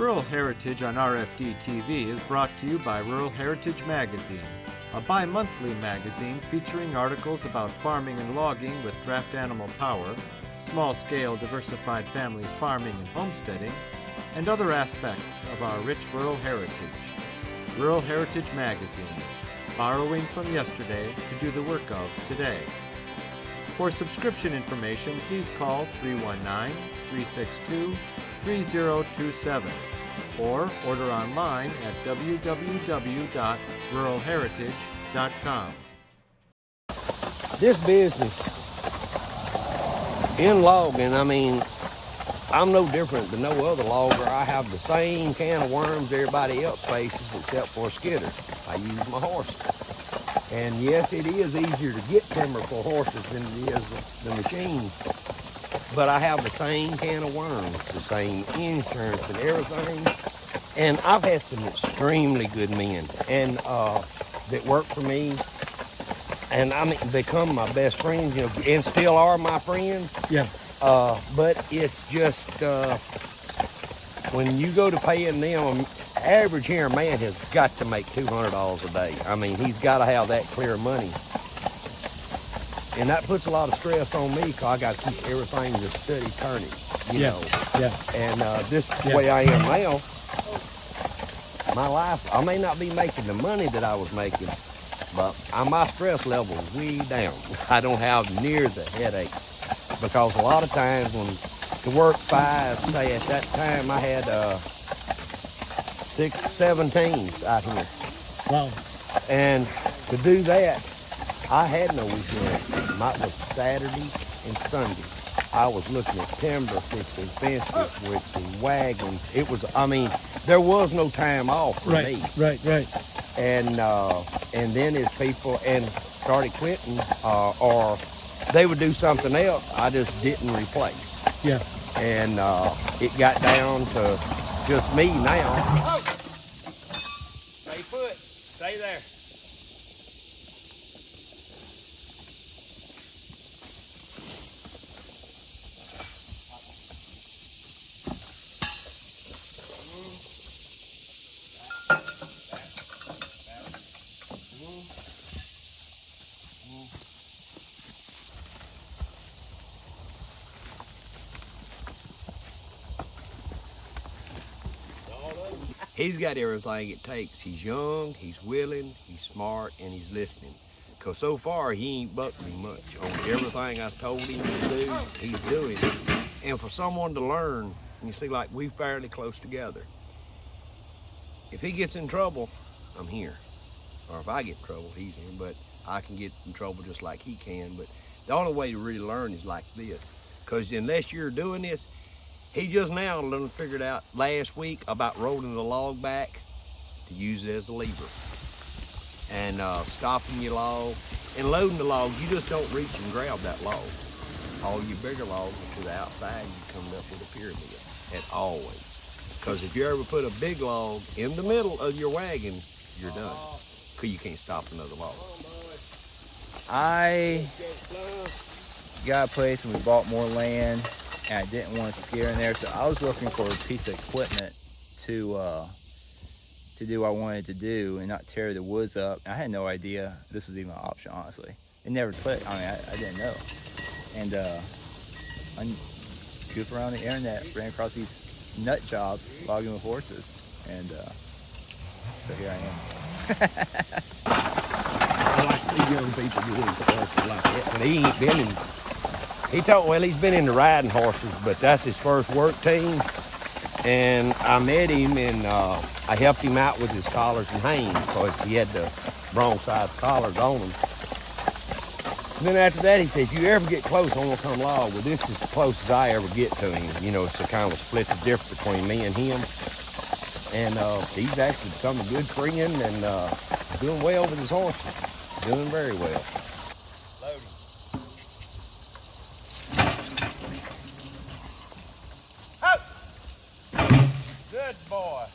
Rural Heritage on RFD TV is brought to you by Rural Heritage Magazine, a bi-monthly magazine featuring articles about farming and logging with draft animal power, small-scale diversified family farming and homesteading, and other aspects of our rich rural heritage. Rural Heritage Magazine, borrowing from yesterday to do the work of today. For subscription information, please call 319-362-3027 or order online at www.ruralheritage.com. This business in logging, I mean, I'm no different than no other logger. I have the same can of worms everybody else faces except for a skidder. I use my horses. And yes, it is easier to get timber for horses than it is the machine. But I have the same can of worms, the same insurance and everything. And I've had some extremely good men and that work for me. And I mean, become my best friends, you know, and still are my friends. Yeah. But it's just, when you go to paying them, average here man has got to make $200 a day. I mean, he's got to have that clear money. And that puts a lot of stress on me because I got to keep everything just steady turning, you know. Yeah. And this way I am now, my life, I may not be making the money that I was making, but my stress level is way down. I don't have near the headache because a lot of times when to work 5, say at that time I had 6, 7 teams out here. Wow. And to do that, I had no weekends. Mine was Saturday and Sunday. I was looking at timber, fixing fences, with wagons. It was, I mean, there was no time off for me. Right. And then as people started quitting, or they would do something else, I just didn't replace. Yeah. And it got down to just me now. Oh. Stay put. Stay there. He's got everything it takes. He's young, he's willing, he's smart, and he's listening. Because so far, he ain't bucked me much. On everything I told him to do, he's doing it. And for someone to learn, you see, like, we fairly close together. If he gets in trouble, I'm here. Or if I get in trouble, he's here. But I can get in trouble just like he can. But the only way to really learn is like this. Because unless you're doing this, he just now figured out last week about rolling the log back to use it as a lever. And stopping your log and loading the log, you just don't reach and grab that log. All your bigger logs are to the outside, you come up with a pyramid, and always. Because if you ever put a big log in the middle of your wagon, you're done. Because you can't stop another log. I got a place and we bought more land. And I didn't want to scare in there, so I was looking for a piece of equipment to do what I wanted to do and not tear the woods up. I had no idea this was even an option, honestly. It never clicked. I mean, I didn't know. And I goofed around the internet, ran across these nut jobs logging with horses, and so here I am. I like to see young people doing something like that, but he ain't been in. He's been into riding horses, but that's his first work team. And I met him and I helped him out with his collars and hames because he had the wrong size collars on him. And then after that, he said, if you ever get close, I'm gonna come log. Well, this is as close as I ever get to him. You know, it's a kind of split the difference between me and him. And he's actually become a good friend and doing well with his horses. Doing very well. Good boy.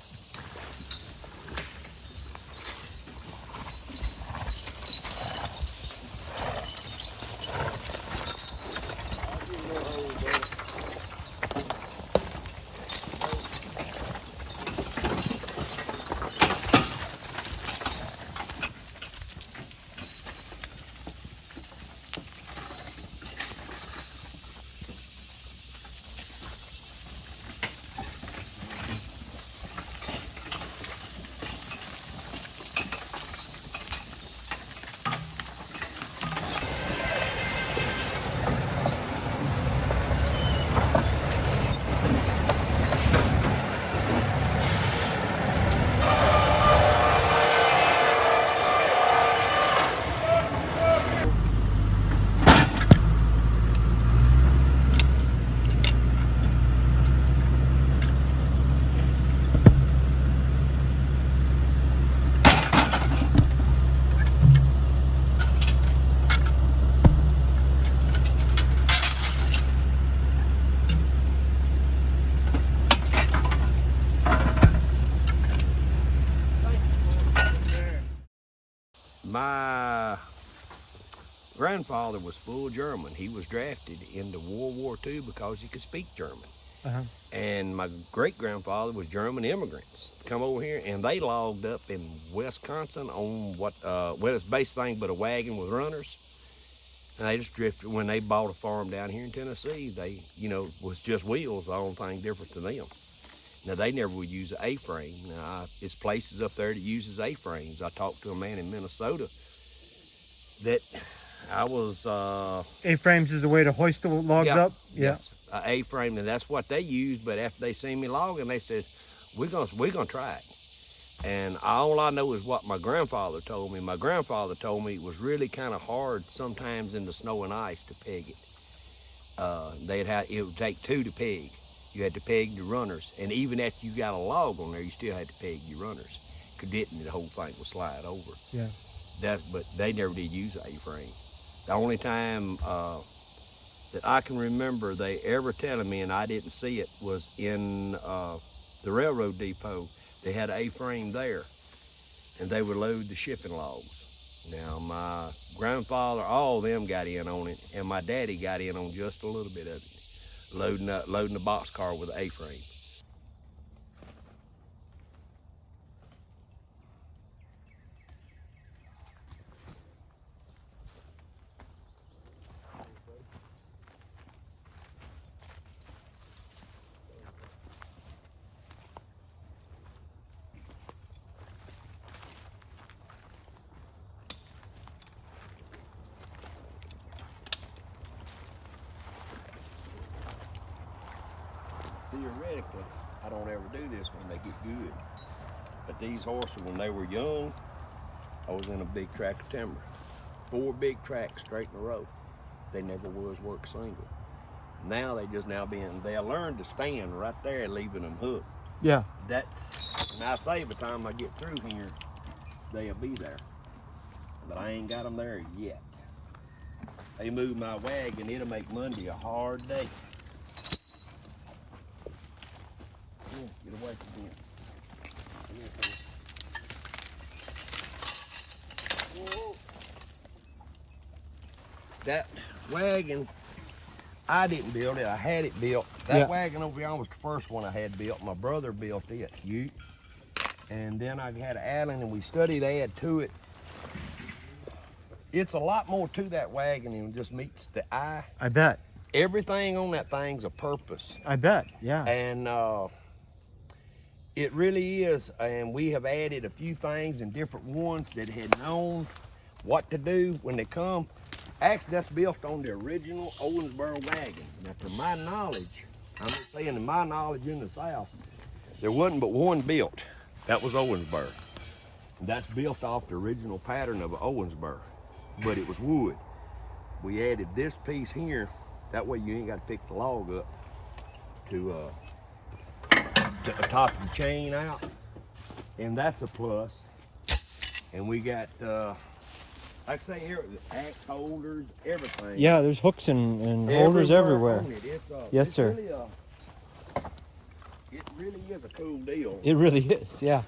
my grandfather was full German. He was drafted into World War II because he could speak German. And my great-grandfather was German immigrants. Come over here, and they logged up in Wisconsin on what, well, it's basically but a wagon with runners. And they just drifted. When they bought a farm down here in Tennessee, they, you know, was just wheels, the only thing different to them. Now, they never would use an A-frame. Now, it's places up there that uses A-frames. I talked to a man in Minnesota that I was... A-frames is a way to hoist the logs up? Yes, A-frame, and that's what they used. But after they seen me logging, they said, we're gonna try it. And all I know is what my grandfather told me. My grandfather told me it was really kind of hard sometimes in the snow and ice to peg it. It would take two to peg. You had to peg the runners, and even after you got a log on there, you still had to peg your runners. Because didn't, the whole thing would slide over. Yeah. But they never did use A-frame. The only time that I can remember they ever telling me, and I didn't see it, was in the railroad depot. They had an A-frame there, and they would load the shipping logs. Now, my grandfather, all of them got in on it, and my daddy got in on just a little bit of it, loading the boxcar with an A-frame. Theoretically, I don't ever do this when they get good. But these horses, when they were young, I was in a big tract of timber. 4 big tracks straight in a row. They never was work single. Now they'll learn to stand right there, leaving them hooked. Yeah. And I say by the time I get through here, they'll be there. But I ain't got them there yet. They move my wagon, it'll make Monday a hard day. Get away from him. Come here, please. Whoa. That wagon, I didn't build it. I had it built. That wagon over here was the first one I had built. My brother built it, and then I had Alan, and we studied add to it. It's a lot more to that wagon than just meets the eye. I bet. Everything on that thing's a purpose. I bet, yeah. And it really is, and we have added a few things and different ones that had known what to do when they come. Actually, that's built on the original Owensboro wagon. Now, to my knowledge, I'm just saying in my knowledge in the South, there wasn't but one built. That was Owensboro. That's built off the original pattern of Owensboro, but it was wood. We added this piece here, that way you ain't got to pick the log up to top the chain out, and that's a plus. And we got like I say, axe holders, everything. Yeah, there's hooks and holders everywhere. Yes, sir. It really is a cool deal. It really is, yeah.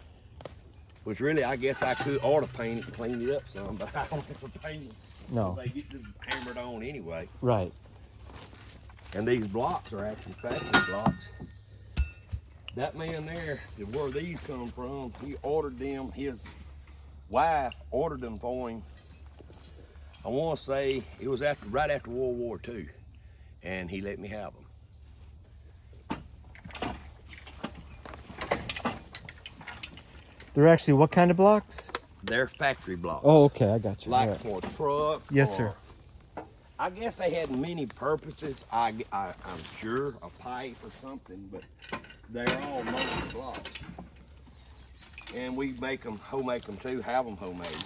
Which really, I guess I ought to paint it and clean it up some, but I don't have to paint it. No. They get just hammered on anyway. Right. And these blocks are actually factory blocks. That man there, where these come from, he ordered them, his wife ordered them for him. I want to say it was right after World War II, and he let me have them. They're actually what kind of blocks? They're factory blocks. Oh, okay, I got you. Like right. for a truck. Yes, sir. I guess they had many purposes. I'm sure a pipe or something, but they're all molded blocks. And we make them, homemade them too, have them homemade.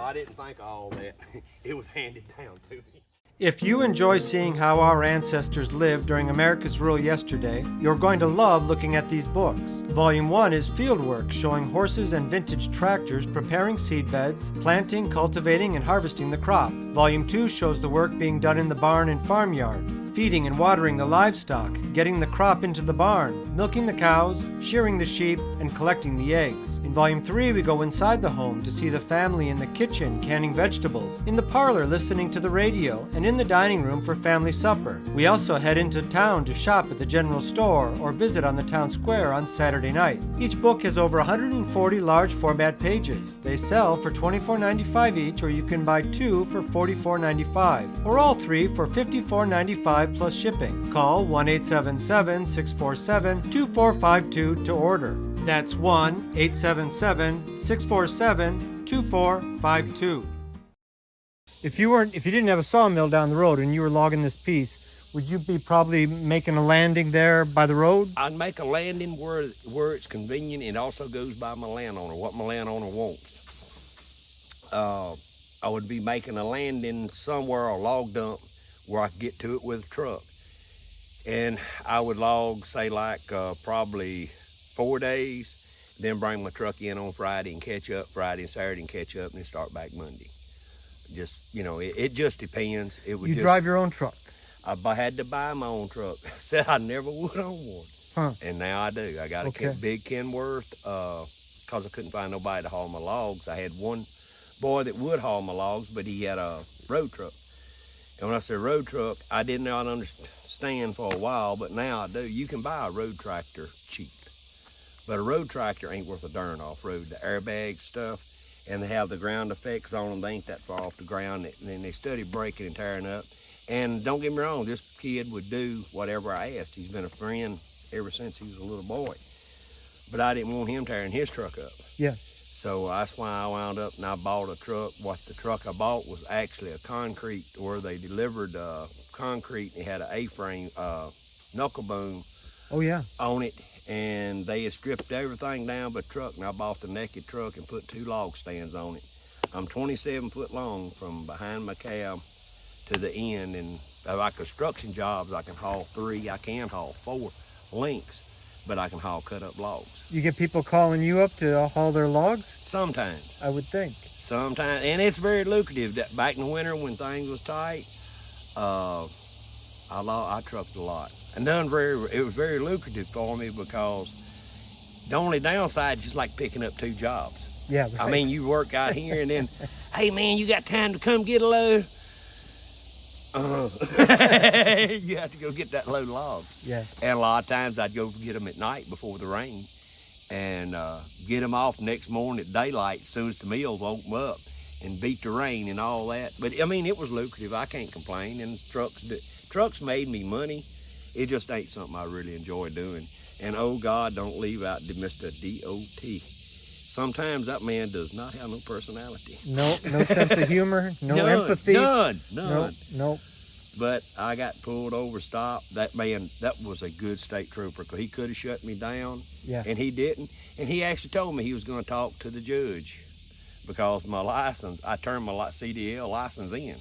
I didn't think of all that. It was handed down to me. If you enjoy seeing how our ancestors lived during America's rural yesterday, you're going to love looking at these books. Volume 1 is Fieldwork, showing horses and vintage tractors preparing seedbeds, planting, cultivating, and harvesting the crop. Volume 2 shows the work being done in the barn and farmyard, feeding and watering the livestock, getting the crop into the barn, milking the cows, shearing the sheep, and collecting the eggs. In Volume 3, we go inside the home to see the family in the kitchen canning vegetables, in the parlor listening to the radio, and in the dining room for family supper. We also head into town to shop at the general store or visit on the town square on Saturday night. Each book has over 140 large format pages. They sell for $24.95 each, or you can buy 2 for $44.95, or all 3 for $54.95 plus shipping. Call 1-877-647-2452 to order. That's 1-877-647-2452. If you didn't have a sawmill down the road and you were logging this piece, would you be probably making a landing there by the road? I'd make a landing where it's convenient. It also goes by my landowner, what my landowner wants. I would be making a landing somewhere, a log dump, where I could get to it with a truck. And I would log, say, like probably 4 days, then bring my truck in on Friday and catch up Friday and Saturday and catch up and then start back Monday. Just, it just depends. You drive your own truck? I had to buy my own truck. Said I never would own one. Huh. And now I do. I got a big Kenworth because I couldn't find nobody to haul my logs. I had one boy that would haul my logs, but he had a road truck. And when I say road truck, I did not understand for a while, but now I do. You can buy a road tractor cheap, but a road tractor ain't worth a darn off-road. The airbag stuff, and they have the ground effects on them. They ain't that far off the ground, and then they study breaking and tearing up. And don't get me wrong, this kid would do whatever I asked. He's been a friend ever since he was a little boy, but I didn't want him tearing his truck up. Yeah. So that's why I wound up and I bought a truck. What the truck I bought was actually a concrete, where they delivered concrete. It had an A-frame knuckle boom on it, and they had stripped everything down but truck, and I bought the naked truck and put 2 log stands on it. I'm 27 foot long from behind my cab to the end, and like construction jobs, I can haul 3, I can haul 4 links, but I can haul cut up logs. You get people calling you up to haul their logs? Sometimes. I would think. Sometimes, and it's very lucrative. Back in the winter when things was tight, I trucked a lot. And it was very lucrative for me, because the only downside is just like picking up 2 jobs. Yeah, right. I mean, you work out here and then, hey man, you got time to come get a load? You have to go get that load of logs. Yeah. And a lot of times I'd go get them at night before the rain, and get them off next morning at daylight as soon as the mills open up, and beat the rain and all that. But I mean, it was lucrative. I can't complain. And trucks made me money. It just ain't something I really enjoy doing. And oh God, don't leave out Mr. DOT. Sometimes that man does not have no personality. No sense of humor, none, empathy. None. Nope. But I got pulled over, stopped. That man, that was a good state trooper, because he could have shut me down. Yeah. And he didn't. And he actually told me he was going to talk to the judge, because my license, I turned my CDL license in.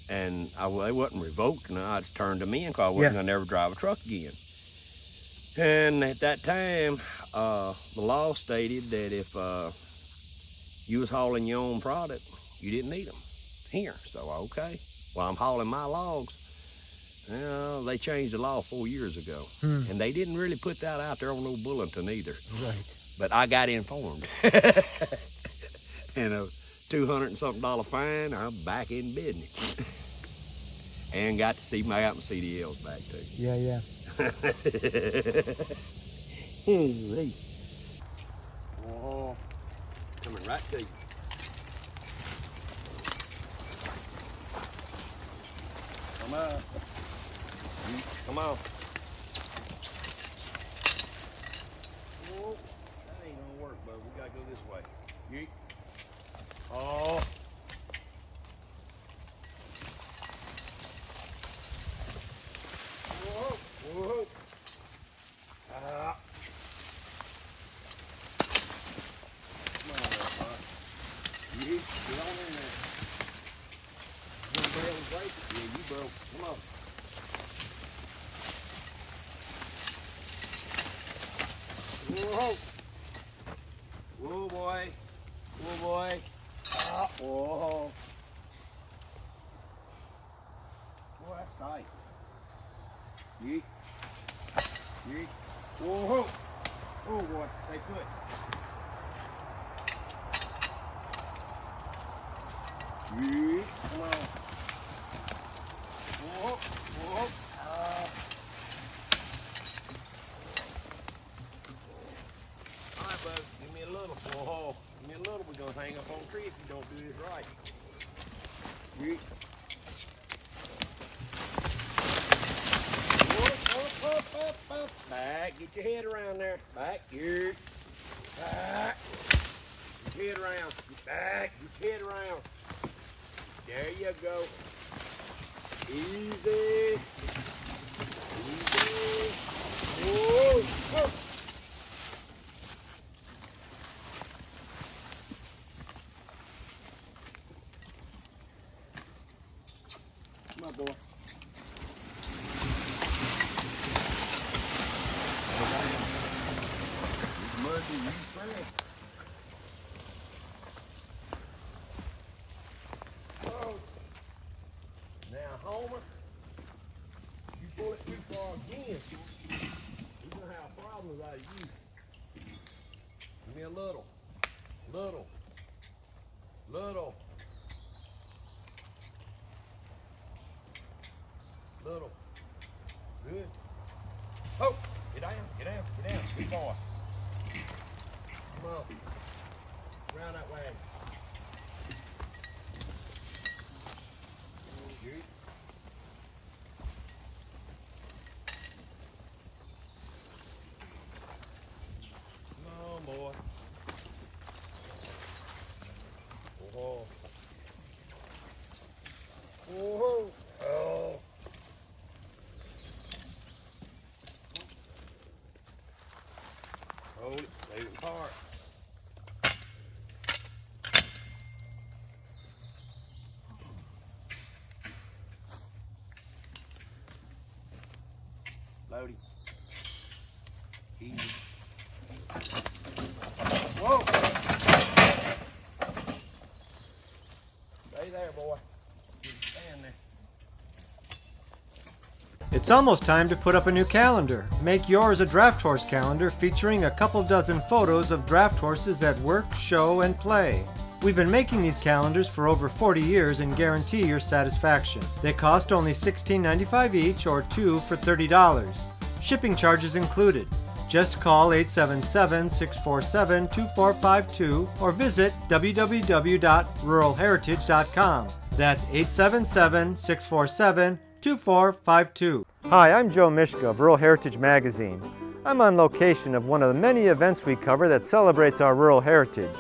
And it wasn't revoked, and I just turned them in, because I wasn't going to never drive a truck again. And at that time, the law stated that if you was hauling your own product, you didn't need them here. So, okay. Well, I'm hauling my logs. Well, they changed the law 4 years ago. And they didn't really put that out there on no bulletin either. Right. But I got informed. And a $200 and something fine, I'm back in business. And I got my CDLs back too. Yeah. Oh, coming right to you. Come on. Come on. Whoa, that ain't gonna work, bud. We gotta go this way. Yeet. Oh. Whoa. Come on, bud. Yeet. Get on in there. One barrel break it. Come on. Whoa. Whoa, boy. Whoa, boy. Ah, whoa. Boy, that's tight. Yeet. Yeet. Whoa. Oh, boy. Stay put. Yeet. Come on. Whoa. Whoa. All right, bud. Give me a little. Whoa. Give me a little. We're going to hang up on the tree if you don't do this right. Yeet. Up. Back. Get your head around there. Back. Here. Back. Get your head around. Get back. Get your head around. There you go. Easy. Easy. Whoa. Whoa. Come on, boy. You first. Oh. Now, Homer, you pull it too far again, we're going to have problems out of you. Give me a little. Little. Little. Little. Good. Oh, get down, get down, get down. Good boy. Come on. Around that way. Good. Come on, boy. Whoa. Whoa. Oh. Hold it. Leave it apart. Load him. Easy. Whoa! Stay there, boy. Stand there. It's almost time to put up a new calendar. Make yours a draft horse calendar featuring a couple dozen photos of draft horses at work, show, and play. We've been making these calendars for over 40 years and guarantee your satisfaction. They cost only $16.95 each or two for $30. Shipping charges included. Just call 877-647-2452 or visit www.ruralheritage.com. That's 877-647-2452. Hi, I'm Joe Mishka of Rural Heritage Magazine. I'm on location of one of the many events we cover that celebrates our rural heritage.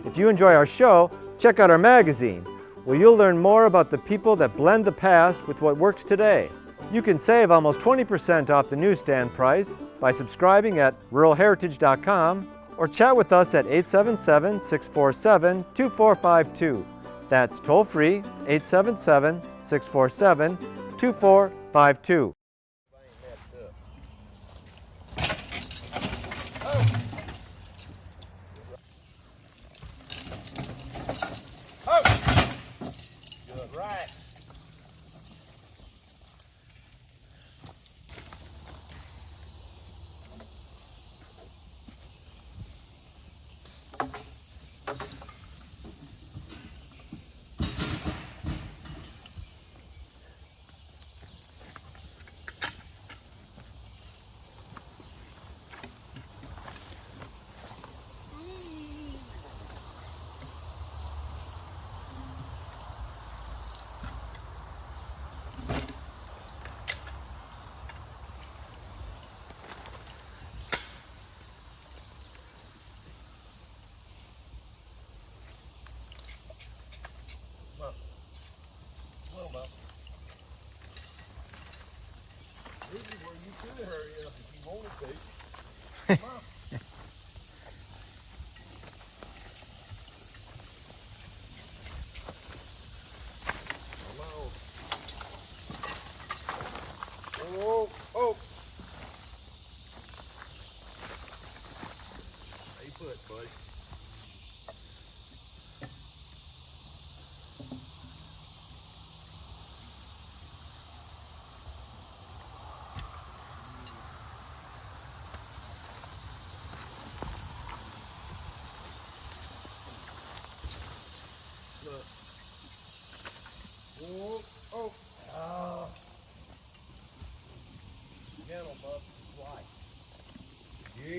If you enjoy our show, check out our magazine, where you'll learn more about the people that blend the past with what works today. You can save almost 20% off the newsstand price by subscribing at ruralheritage.com or chat with us at 877-647-2452. That's toll-free, 877-647-2452. Right. Well, Bob. This is where you could hurry up if you wanted to. Come on. Come on. Oh!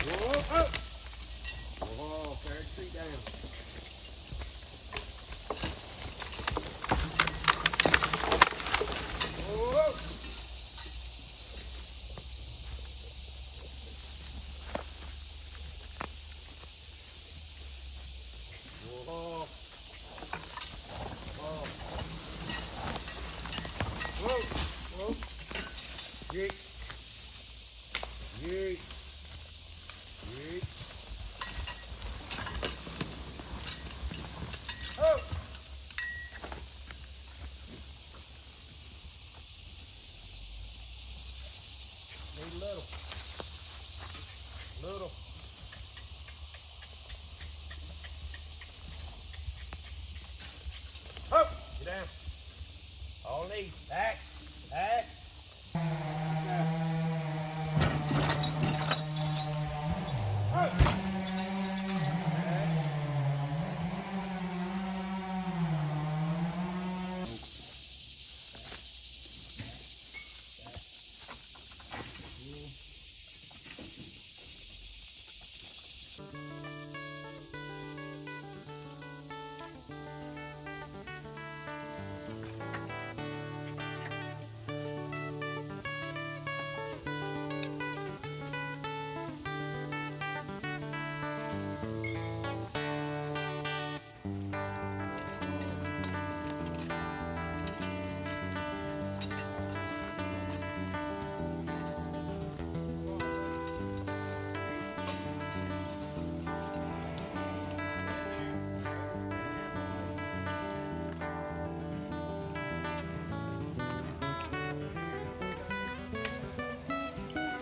Whoa, oh! Whoa, Ferge, tree down. Whoa! Whoa! Whoa! Whoa! Whoa! Yeet! Yeet! Yeet! Oh! Need a little. Little. Oh! Get down. All these. Back. Back.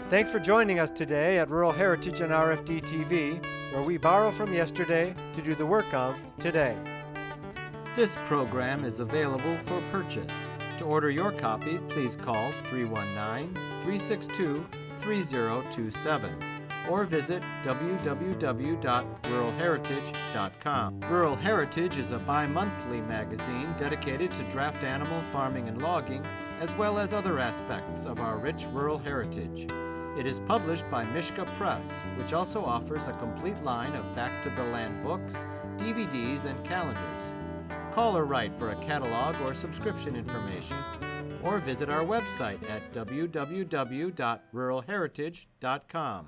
Thanks for joining us today at Rural Heritage and RFD TV, where we borrow from yesterday to do the work of today. This program is available for purchase. To order your copy, please call 319-362-3027 or visit www.ruralheritage.com. Rural Heritage is a bi-monthly magazine dedicated to draft animal farming and logging, as well as other aspects of our rich rural heritage. It is published by Mishka Press, which also offers a complete line of back-to-the-land books, DVDs, and calendars. Call or write for a catalog or subscription information, or visit our website at www.ruralheritage.com.